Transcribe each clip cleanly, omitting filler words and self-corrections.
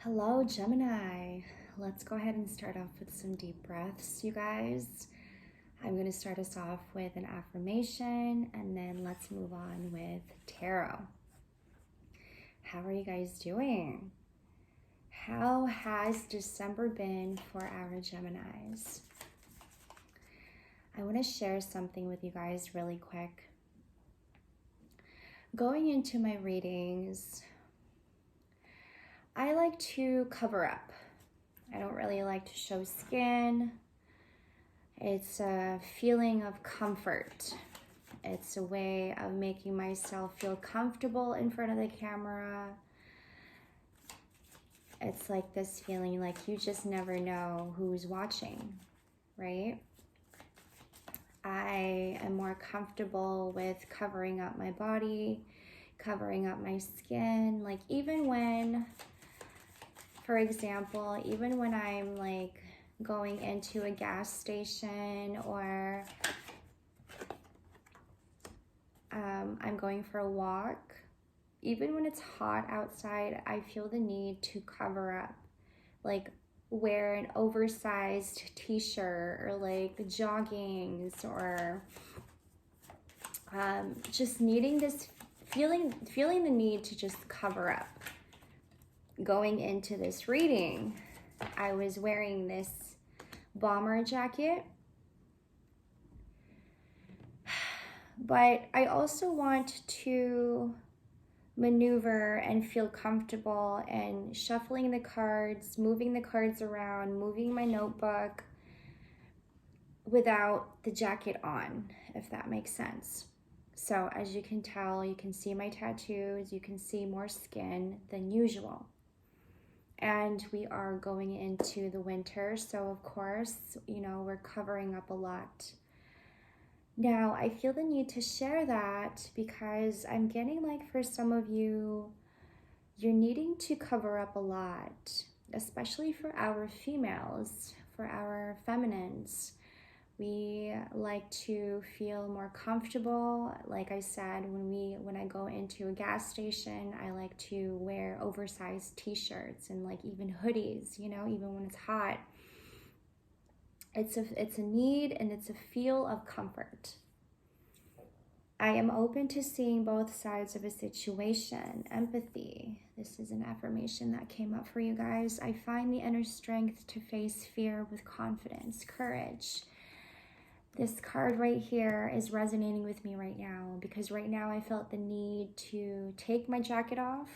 Hello, Gemini. Let's go ahead and start off with some deep breaths, you guys. I'm going to start us off with an affirmation and then let's move on with tarot. How are you guys doing? How has December been for our Geminis? I want to share something with you guys really quick. Going into my readings, I like to cover up. I don't really like to show skin. It's a feeling of comfort. It's a way of making myself feel comfortable in front of the camera. It's like this feeling like you just never know who's watching, right? I am more comfortable with covering up my body, covering up my skin. Like even when, for example, even when I'm like going into a gas station or I'm going for a walk, even when it's hot outside, I feel the need to cover up, like wear an oversized t-shirt or like joggings or just needing this feeling the need to just cover up. Going into this reading, I was wearing this bomber jacket, but I also want to maneuver and feel comfortable and shuffling the cards, moving the cards around, moving my notebook without the jacket on, if that makes sense. So as you can tell, you can see my tattoos, you can see more skin than usual. And we are going into the winter, so of course, you know, we're covering up a lot. Now, I feel the need to share that because I'm getting like for some of you, you're needing to cover up a lot, especially for our females, for our feminines. We like to feel more comfortable. Like I said, when I go into a gas station, I like to wear oversized t-shirts and like even hoodies, you know, even when it's hot. It's a need and it's a feel of comfort. I am open to seeing both sides of a situation. Empathy. This is an affirmation that came up for you guys. I find the inner strength to face fear with confidence, courage. This card right here is resonating with me right now because right now I felt the need to take my jacket off.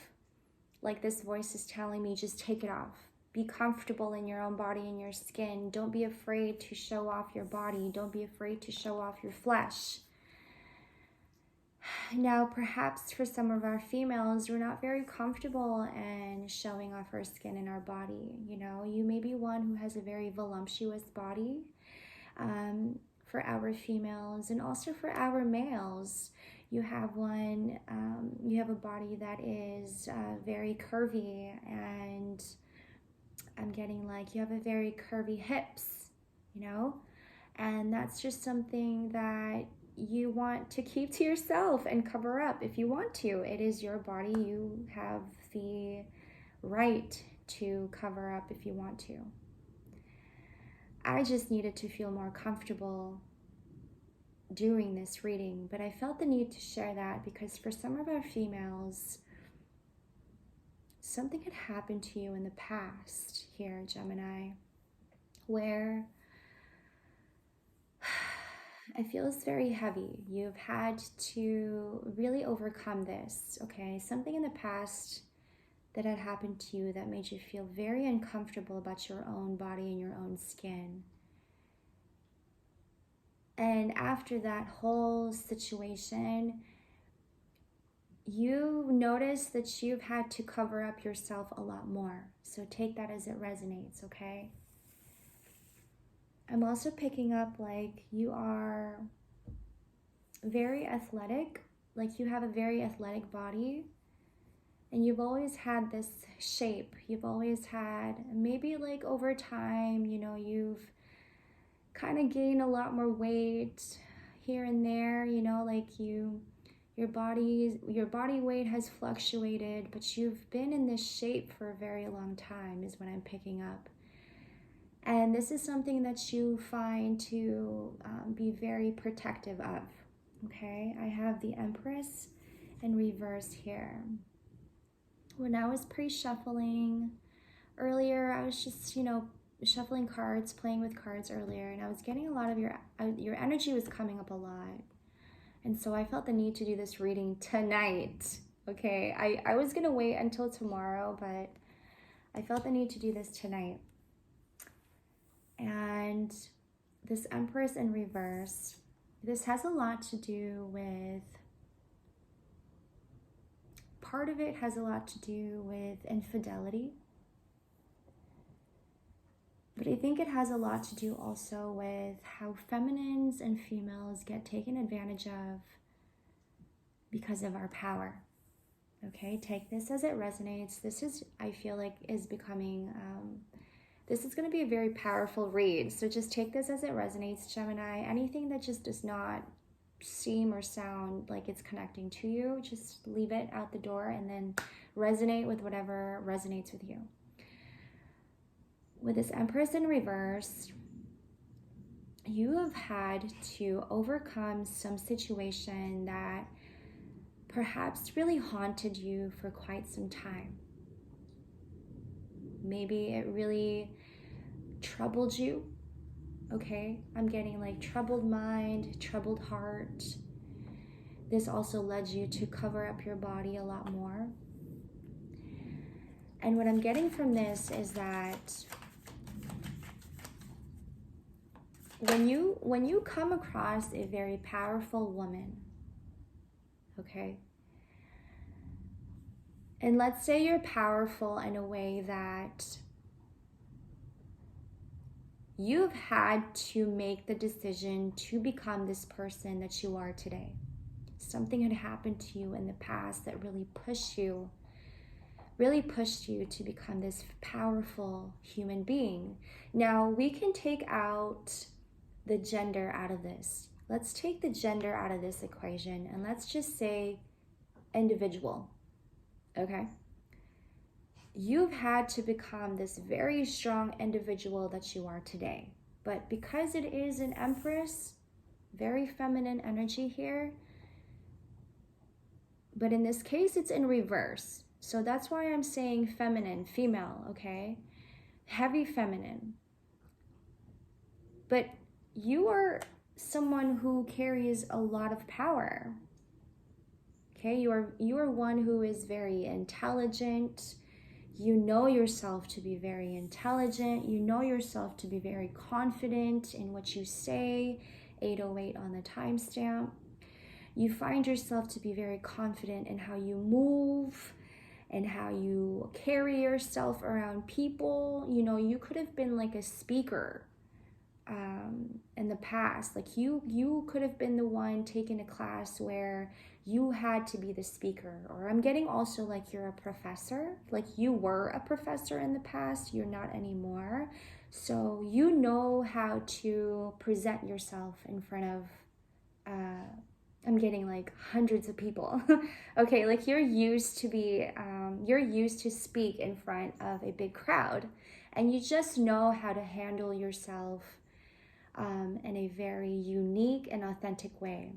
Like this voice is telling me, just take it off. Be comfortable in your own body and your skin. Don't be afraid to show off your body. Don't be afraid to show off your flesh. Now, perhaps for some of our females, we're not very comfortable in showing off our skin and our body. You know, you may be one who has a very voluptuous body. For our females and also for our males, you have you have a body that is very curvy, and I'm getting like you have a very curvy hips, you know, and that's just something that you want to keep to yourself and cover up if you want to. It is your body. You have the right to cover up if you want to. I just needed to feel more comfortable doing this reading, but I felt the need to share that because for some of our females, something had happened to you in the past here, Gemini, where I feel it's very heavy. You've had to really overcome this, okay? Something in the past that had happened to you that made you feel very uncomfortable about your own body and your own skin. And after that whole situation, you notice that you've had to cover up yourself a lot more. So take that as it resonates, okay? I'm also picking up like you are very athletic, like you have a very athletic body. And you've always had this shape. You've always had, maybe like over time, you know, you've kind of gained a lot more weight here and there, you know, like you're Your body weight has fluctuated, but you've been in this shape for a very long time is what I'm picking up. And this is something that you find to be very protective of, okay? I have the Empress in reverse here. When I was pre-shuffling earlier, I was just, shuffling cards, playing with cards earlier, and I was getting a lot of your energy was coming up a lot. And so I felt the need to do this reading tonight, okay? I was gonna wait until tomorrow, but I felt the need to do this tonight. And this Empress in reverse, this has a lot to do with, part of it has a lot to do with infidelity. But I think it has a lot to do also with how feminines and females get taken advantage of because of our power. Okay, take this as it resonates. This is, I feel like, is becoming, this is going to be a very powerful read. So just take this as it resonates, Gemini. Anything that just does not seem or sound like it's connecting to you, just leave it out the door and then resonate with whatever resonates with you. With this Empress in reverse, you have had to overcome some situation that perhaps really haunted you for quite some time. Maybe it really troubled you, okay? I'm getting like troubled mind, troubled heart. This also led you to cover up your body a lot more. And what I'm getting from this is that when you come across a very powerful woman, okay? And let's say you're powerful in a way that you've had to make the decision to become this person that you are today. Something had happened to you in the past that really pushed you to become this powerful human being. Now, we can take out the gender out of this. Let's take the gender out of this equation and let's just say individual, okay? You've had to become this very strong individual that you are today. But because it is an Empress, very feminine energy here, but in this case, it's in reverse. So that's why I'm saying feminine, female, okay? Heavy feminine. But you are someone who carries a lot of power, okay? You are one who is very intelligent. You know yourself to be very intelligent. You know yourself to be very confident in what you say. 808 on the timestamp. You find yourself to be very confident in how you move and how you carry yourself around people. You know, you could have been like a speaker in the past. Like you could have been the one taking a class where you had to be the speaker. Or I'm getting also like you're a professor, like you were a professor in the past, you're not anymore. So you know how to present yourself in front of, I'm getting like hundreds of people. Okay, like you're used to speak in front of a big crowd, and you just know how to handle yourself in a very unique and authentic way.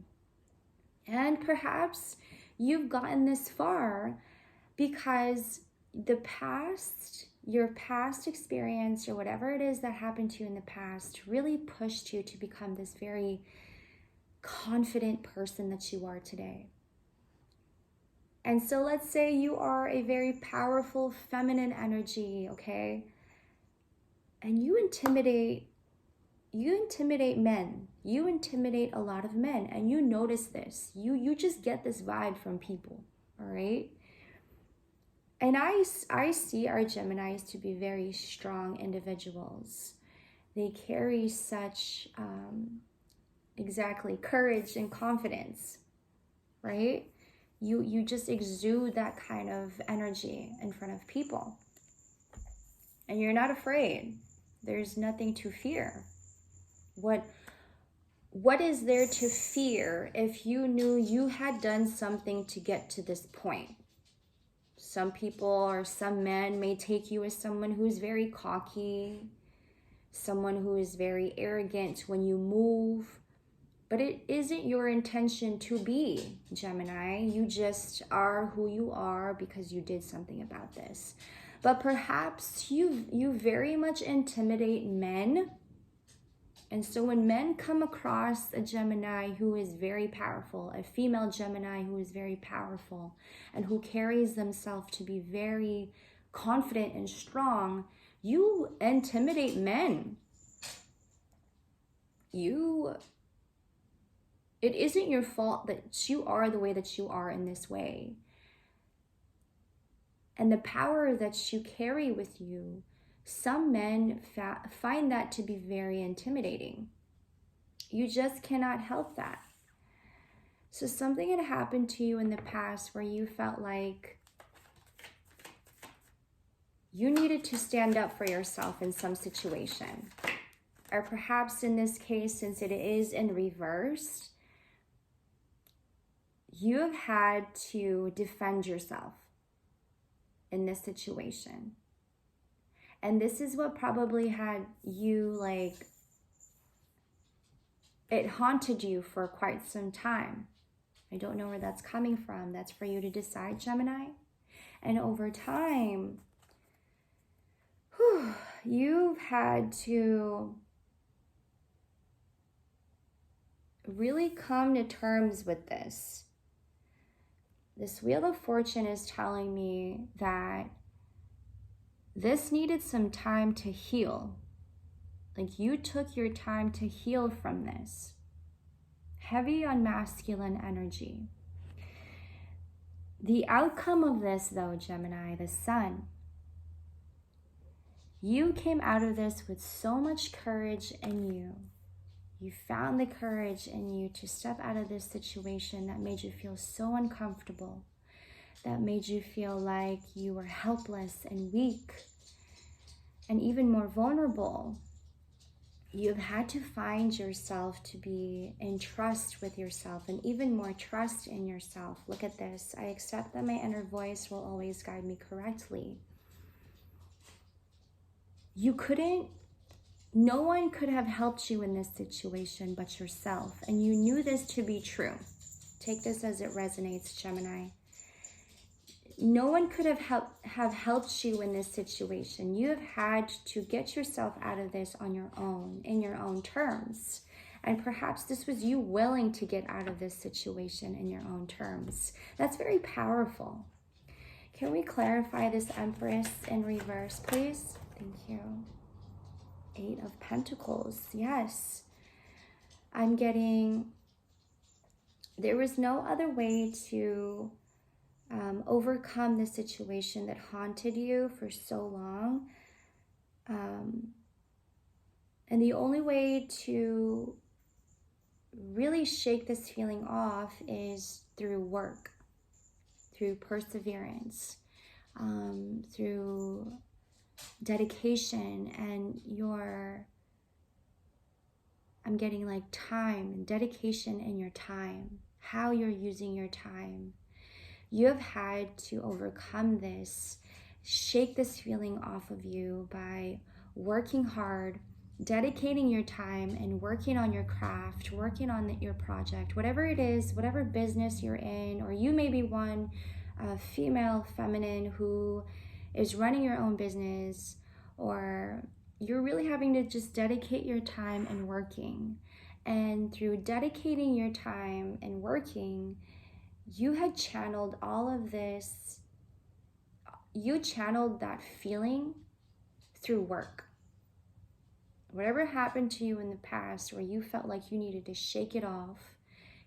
And perhaps you've gotten this far because your past experience or whatever it is that happened to you in the past really pushed you to become this very confident person that you are today. And so let's say you are a very powerful feminine energy, okay? And you intimidate men. You intimidate a lot of men, and you notice this. You just get this vibe from people, all right? And I see our Geminis to be very strong individuals. They carry such, courage and confidence, right? You just exude that kind of energy in front of people. And you're not afraid. There's nothing to fear. what is there to fear if you knew you had done something to get to this point? Some people or some men may take you as someone who's very cocky, someone who is very arrogant when you move, but it isn't your intention to be, Gemini. You just are who you are because you did something about this. But perhaps you very much intimidate men. And so when men come across a Gemini who is very powerful, a female Gemini who is very powerful and who carries themselves to be very confident and strong, you intimidate men. It isn't your fault that you are the way that you are in this way. And the power that you carry with you, some men find that to be very intimidating. You just cannot help that. So something had happened to you in the past where you felt like you needed to stand up for yourself in some situation. Or perhaps in this case, since it is in reverse, you have had to defend yourself in this situation. And this is what probably had you it haunted you for quite some time. I don't know where that's coming from. That's for you to decide, Gemini. And over time, you've had to really come to terms with this. This Wheel of Fortune is telling me that this needed some time to heal. Like you took your time to heal from this. Heavy on masculine energy. The outcome of this, though, Gemini, the Sun, you came out of this with so much courage in you. You found the courage in you to step out of this situation that made you feel so uncomfortable, that made you feel like you were helpless and weak and even more vulnerable. You've had to find yourself to be in trust with yourself and even more trust in yourself. Look at this. I accept that my inner voice will always guide me correctly. No one could have helped you in this situation but yourself, and you knew this to be true. Take this as it resonates, Gemini. No one could have helped you in this situation. You have had to get yourself out of this on your own, in your own terms. And perhaps this was you willing to get out of this situation in your own terms. That's very powerful. Can we clarify this Empress in reverse, please? Thank you. 8 of Pentacles. Yes. I'm getting, there was no other way to overcome the situation that haunted you for so long. And the only way to really shake this feeling off is through work, through perseverance, through dedication and I'm getting like time and dedication in your time, how you're using your time. You have had to overcome this, shake this feeling off of you by working hard, dedicating your time and working on your craft, working on your project, whatever it is, whatever business you're in, or you may be one female, feminine who is running your own business, or you're really having to just dedicate your time and working. And through dedicating your time and working, you had channeled all of this, you channeled that feeling through work. Whatever happened to you in the past where you felt like you needed to shake it off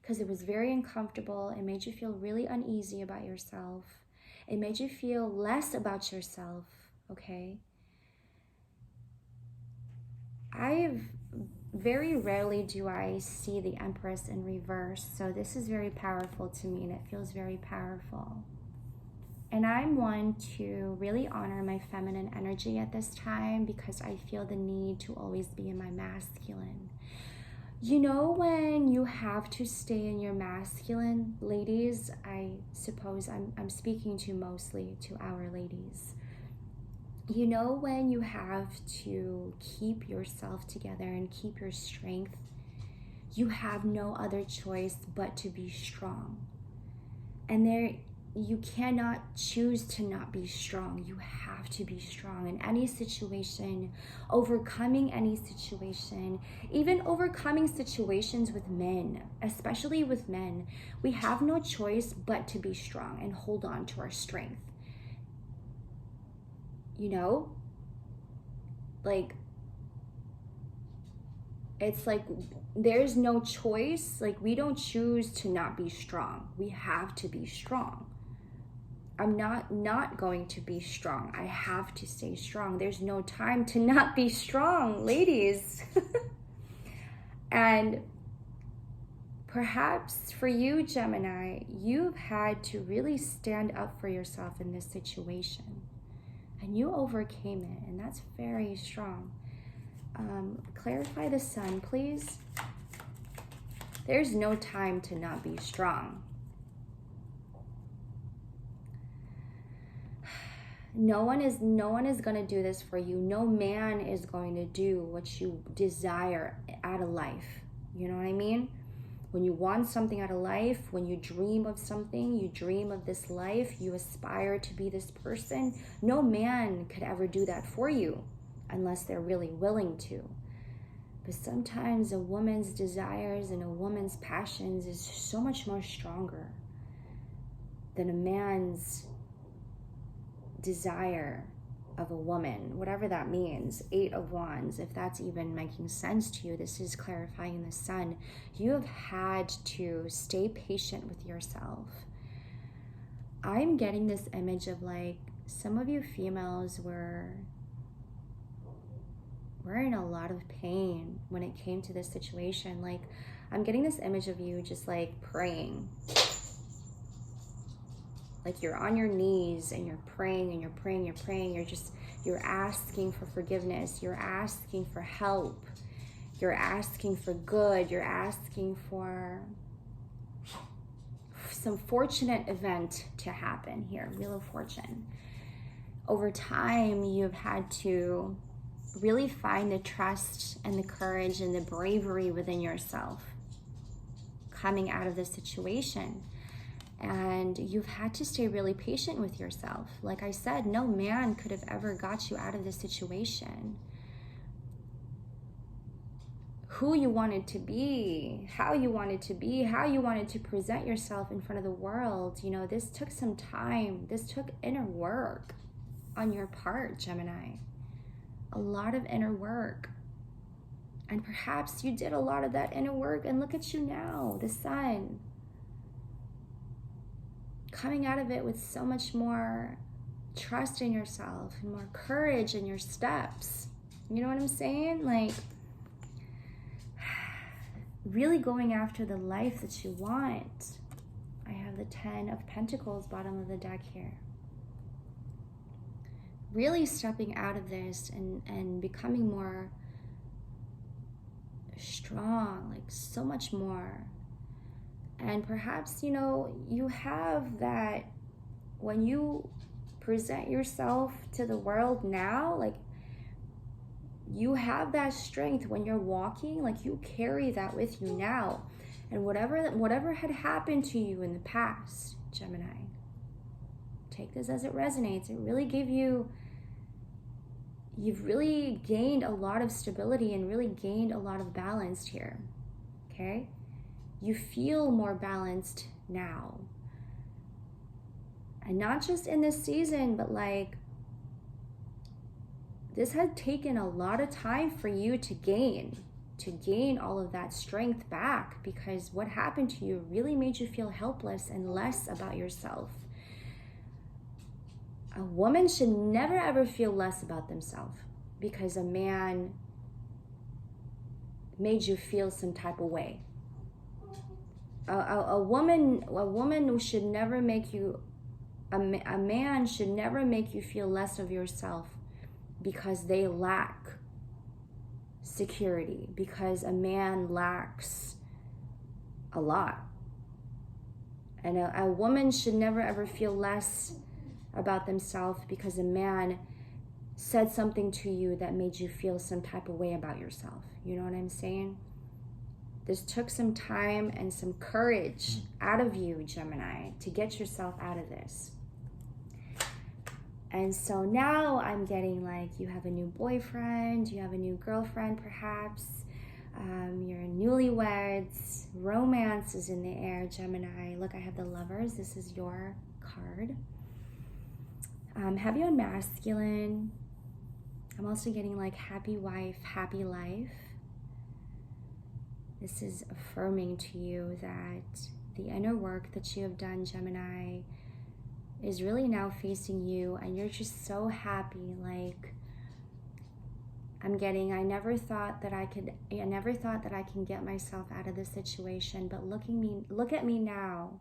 because it was very uncomfortable, it made you feel really uneasy about yourself, it made you feel less about yourself, okay? Very rarely do I see the Empress in reverse, so this is very powerful to me and it feels very powerful. And I'm one to really honor my feminine energy at this time because I feel the need to always be in my masculine. You know when you have to stay in your masculine, ladies, I suppose I'm speaking to mostly to our ladies. You know when you have to keep yourself together and keep your strength, you have no other choice but to be strong. And you cannot choose to not be strong. You have to be strong in any situation, overcoming any situation, even overcoming situations with men, especially with men. We have no choice but to be strong and hold on to our strength. You know, like, it's like there's no choice. Like, we don't choose to not be strong. We have to be strong. I'm not going to be strong. I have to stay strong. There's no time to not be strong, ladies. And perhaps for you, Gemini, you've had to really stand up for yourself in this situation. And you overcame it, and that's very strong. Clarify the sun, please. There's no time to not be strong. No one is going to do this for you. No man is going to do what you desire out of life. You know what I mean? When you want something out of life, when you dream of something, you dream of this life, you aspire to be this person, no man could ever do that for you unless they're really willing to. But sometimes a woman's desires and a woman's passions is so much more stronger than a man's desire of a woman, whatever that means. 8 of Wands, if that's even making sense to you. This is clarifying the sun. You have had to stay patient with yourself. I'm getting this image of like some of you females were in a lot of pain when it came to this situation. Like, I'm getting this image of you just like praying. Like, you're on your knees and you're praying and you're praying, you're praying. You're asking for forgiveness. You're asking for help. You're asking for good. You're asking for some fortunate event to happen here. Wheel of Fortune. Over time, you've had to really find the trust and the courage and the bravery within yourself coming out of this situation. And you've had to stay really patient with yourself. Like I said, no man could have ever got you out of this situation. Who you wanted to be, how you wanted to be, how you wanted to present yourself in front of the world. You know, this took some time. This took inner work on your part, Gemini. A lot of inner work. And perhaps you did a lot of that inner work, and look at you now, the sun. Coming out of it with so much more trust in yourself and more courage in your steps. You know what I'm saying? Like, really going after the life that you want. I have the 10 of Pentacles, bottom of the deck here. Really stepping out of this and becoming more strong, like so much more. And perhaps, you know, you have that when you present yourself to the world now, like, you have that strength when you're walking, like, you carry that with you now. And whatever had happened to you in the past, Gemini, take this as it resonates. It really gave you've really gained a lot of stability and really gained a lot of balance here, okay? You feel more balanced now. And not just in this season, but like, this had taken a lot of time for you to gain all of that strength back, because what happened to you really made you feel helpless and less about yourself. A woman should never ever feel less about themselves because a man made you feel some type of way. A woman should never make you, a man should never make you feel less of yourself because they lack security, because a man lacks a lot. And a woman should never ever feel less about themselves because a man said something to you that made you feel some type of way about yourself. You know what I'm saying? This took some time and some courage out of you, Gemini, to get yourself out of this. And so now I'm getting like, you have a new boyfriend, you have a new girlfriend perhaps, you're newlyweds, romance is in the air, Gemini. Look, I have the Lovers. This is your card. Heavy on masculine. I'm also getting like happy wife, happy life. This is affirming to you that the inner work that you have done, Gemini, is really now facing you, and you're just so happy. Like, I'm getting, I never thought that I can get myself out of this situation, but look at me now.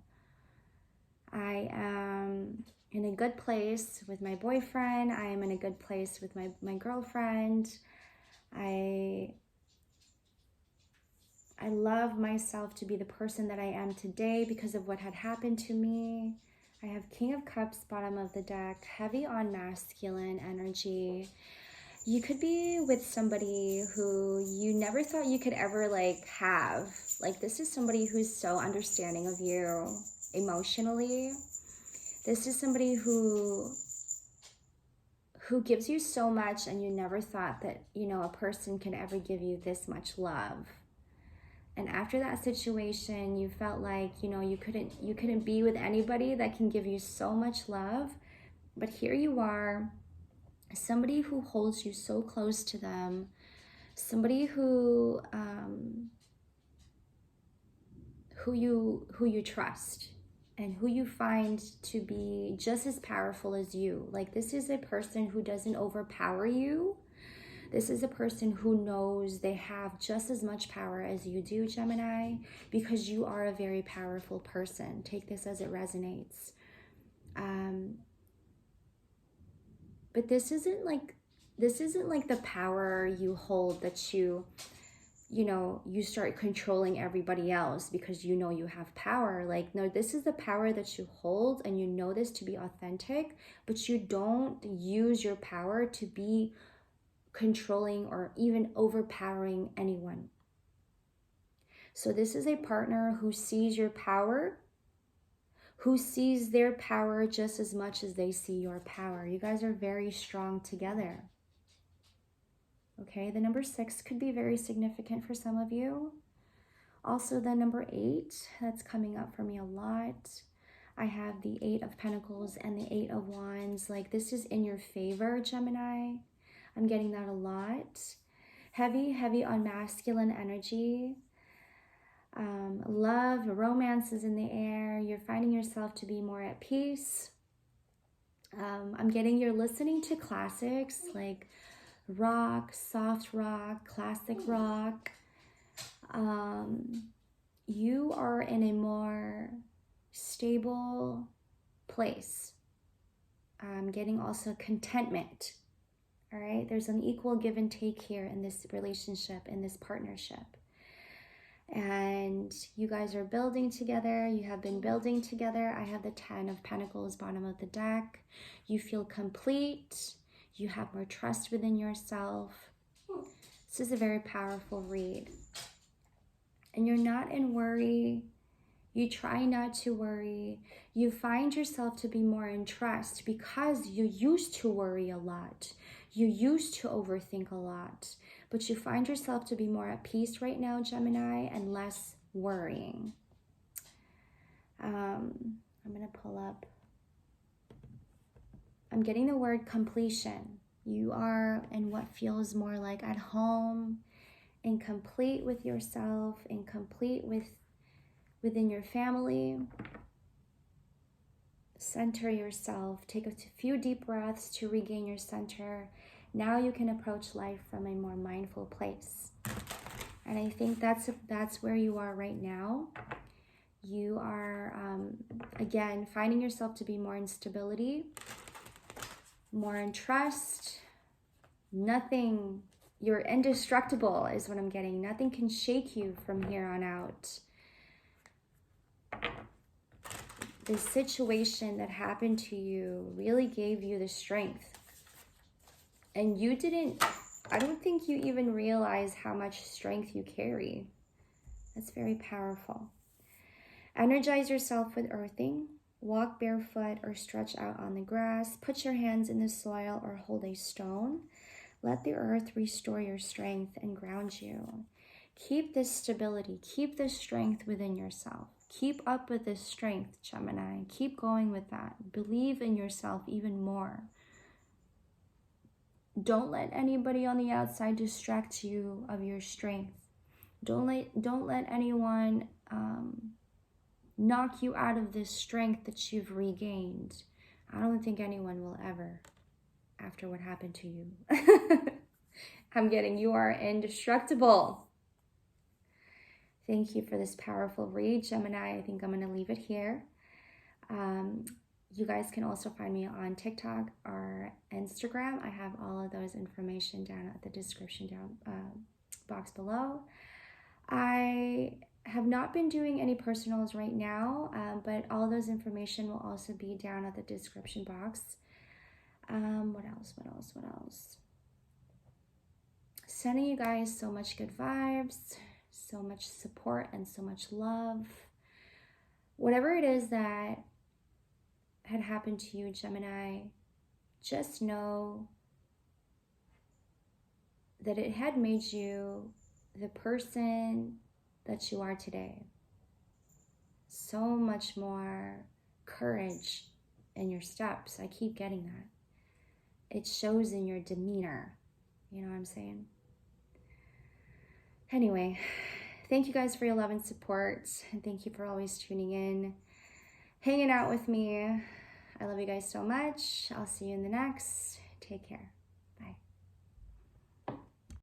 I am in a good place with my boyfriend. I am in a good place with my girlfriend. I love myself to be the person that I am today because of what had happened to me. I have King of Cups, bottom of the deck, heavy on masculine energy. You could be with somebody who you never thought you could ever like have. Like, this is somebody who's so understanding of you emotionally. This is somebody who gives you so much, and you never thought that, you know, a person can ever give you this much love. And after that situation, you felt like, you know, you couldn't be with anybody that can give you so much love. But here you are, somebody who holds you so close to them, somebody who you trust, and who you find to be just as powerful as you. Like, this is a person who doesn't overpower you. This is a person who knows they have just as much power as you do, Gemini, because you are a very powerful person. Take this as it resonates. But this isn't like the power you hold that you start controlling everybody else because you know you have power. Like, no, this is the power that you hold, and you know this to be authentic, but you don't use your power to be controlling or even overpowering anyone. So this is a partner who sees your power, who sees their power just as much as they see your power. You guys are very strong together. Okay, the number 6 could be very significant for some of you. Also the number 8, that's coming up for me a lot. I have the 8 of Pentacles and the 8 of Wands. Like, this is in your favor, Gemini. I'm getting that a lot. Heavy on masculine energy. Love, romance is in the air. You're finding yourself to be more at peace. I'm getting you're listening to classics like rock, soft rock, classic rock. You are in a more stable place. I'm getting also contentment. All right, there's an equal give and take here in this relationship, in this partnership. And you guys are building together. You have been building together. I have the 10 of Pentacles, bottom of the deck. You feel complete. You have more trust within yourself. This is a very powerful read. And you're not in worry. You try not to worry. You find yourself to be more in trust because you used to worry a lot. You used to overthink a lot. But you find yourself to be more at peace right now, Gemini, and less worrying. I'm going to pull up. I'm getting the word completion. You are in what feels more like at home, and complete with yourself, and complete within your family. Center yourself. Take a few deep breaths to regain your center. Now you can approach life from a more mindful place. And I think that's where you are right now. You are, again, finding yourself to be more in stability, more in trust. Nothing, You're indestructible is what I'm getting. Nothing can shake you from here on out. The situation that happened to you really gave you the strength. And you didn't, I don't think you even realize how much strength you carry. That's very powerful. Energize yourself with earthing. Walk barefoot or stretch out on the grass. Put your hands in the soil or hold a stone. Let the earth restore your strength and ground you. Keep this stability. Keep this strength within yourself. Keep up with this strength, Gemini. Keep going with that. Believe in yourself even more. Don't let anybody on the outside distract you of your strength. Don't let anyone knock you out of this strength that you've regained. I don't think anyone will ever, after what happened to you. I'm getting you are indestructible. Thank you for this powerful read, Gemini. I think I'm going to leave it here. You guys can also find me on TikTok or Instagram. I have all of those information down at the description box below. I have not been doing any personals right now, but all those information will also be down at the description box. What else? Sending you guys so much good vibes, so much support, and so much love. Whatever it is that had happened to you, Gemini, just know that it had made you the person that you are today. So much more courage in your steps. I keep getting that. It shows in your demeanor. You know what I'm saying? Anyway, thank you guys for your love and support. And thank you for always tuning in, hanging out with me. I love you guys so much. I'll see you in the next. Take care.